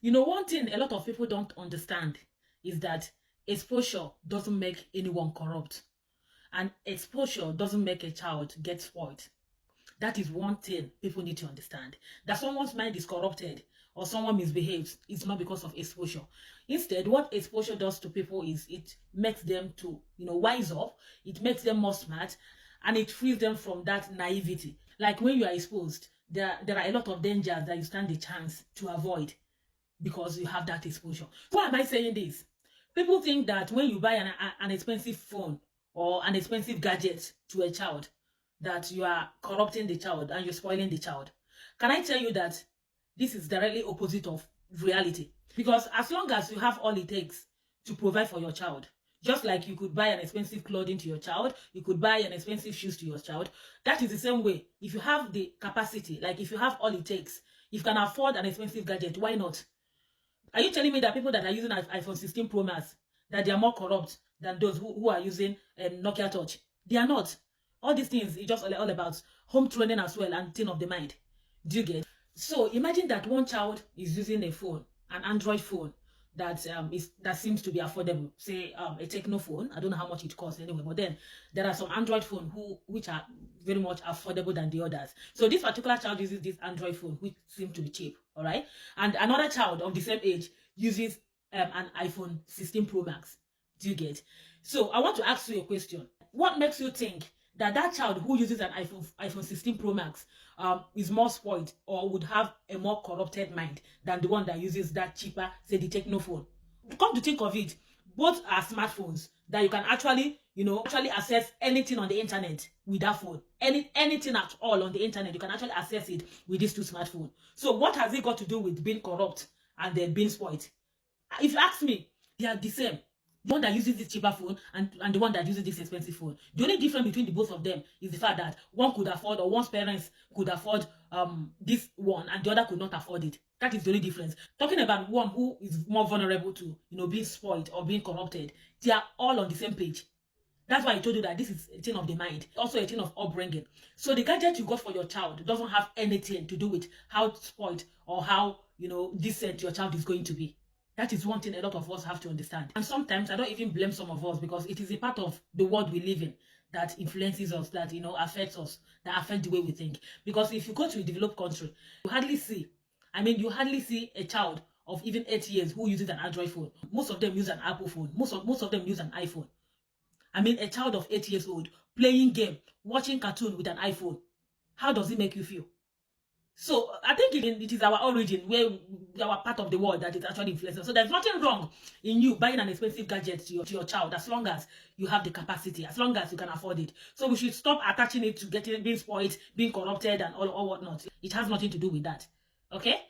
You know, one thing a lot of people don't understand is that exposure doesn't make anyone corrupt, and exposure doesn't make a child get spoiled. That is one thing people need to understand. That someone's mind is corrupted or someone misbehaves, it's not because of exposure. Instead, what exposure does to people is it makes them to, wise up, it makes them more smart, and it frees them from that naivety. Like when you are exposed, there are a lot of dangers that you stand a chance to avoid because you have that exposure. Why am I saying this? People think that when you buy an expensive phone or an expensive gadget to a child, that you are corrupting the child and you're spoiling the child. Can I tell you that this is directly opposite of reality? Because as long as you have all it takes to provide for your child, just like you could buy an expensive clothing to your child, you could buy an expensive shoes to your child, that is the same way. If you have the capacity, like if you have all it takes, if you can afford an expensive gadget, why not? Are you telling me that people that are using iPhone 16 Pro Max, that they are more corrupt than those who are using Nokia Touch? They are not. All these things is just all about home training as well and thing of the mind. Do you get? So imagine that one child is using a phone, an Android phone that seems to be affordable. Say a Techno phone. I don't know how much it costs anyway, but then there are some Android phone which are very much affordable than the others. So this particular child uses this Android phone which seems to be cheap, all right? And another child of the same age uses an iPhone 16 Pro Max. Do you get? So I want to ask you a question. What makes you think that child who uses an iPhone 16 Pro Max is more spoiled or would have a more corrupted mind than the one that uses that cheaper, say the Techno phone? Come to think of it, both are smartphones that you can actually access anything on the internet with that phone. Anything at all on the internet, you can actually access it with these two smartphones. So what has it got to do with being corrupt and then being spoiled? If you ask me, they are the same. The one that uses this cheaper phone and the one that uses this expensive phone. The only difference between the both of them is the fact that one could afford, or one's parents could afford this one and the other could not afford it. That is the only difference. Talking about one who is more vulnerable to being spoiled or being corrupted, they are all on the same page. That's why I told you that this is a thing of the mind, also a thing of upbringing. So the gadget you got for your child doesn't have anything to do with how spoiled or how decent your child is going to be. That is one thing a lot of us have to understand. And sometimes I don't even blame some of us, because it is a part of the world we live in that influences us, that affects us, that affect the way we think. Because if you go to a developed country, you hardly see a child of even 8 years who uses an Android phone. Most of them use an Apple phone. Most of them use an iPhone. I mean, a child of 8 years old playing game, watching cartoon with an iPhone. How does it make you feel? So I think it is our origin, where our part of the world, that is actually influencing. So there's nothing wrong in you buying an expensive gadget to your child, as long as you have the capacity, as long as you can afford it. So we should stop attaching it to being spoiled, being corrupted, and all whatnot. It has nothing to do with that. Okay?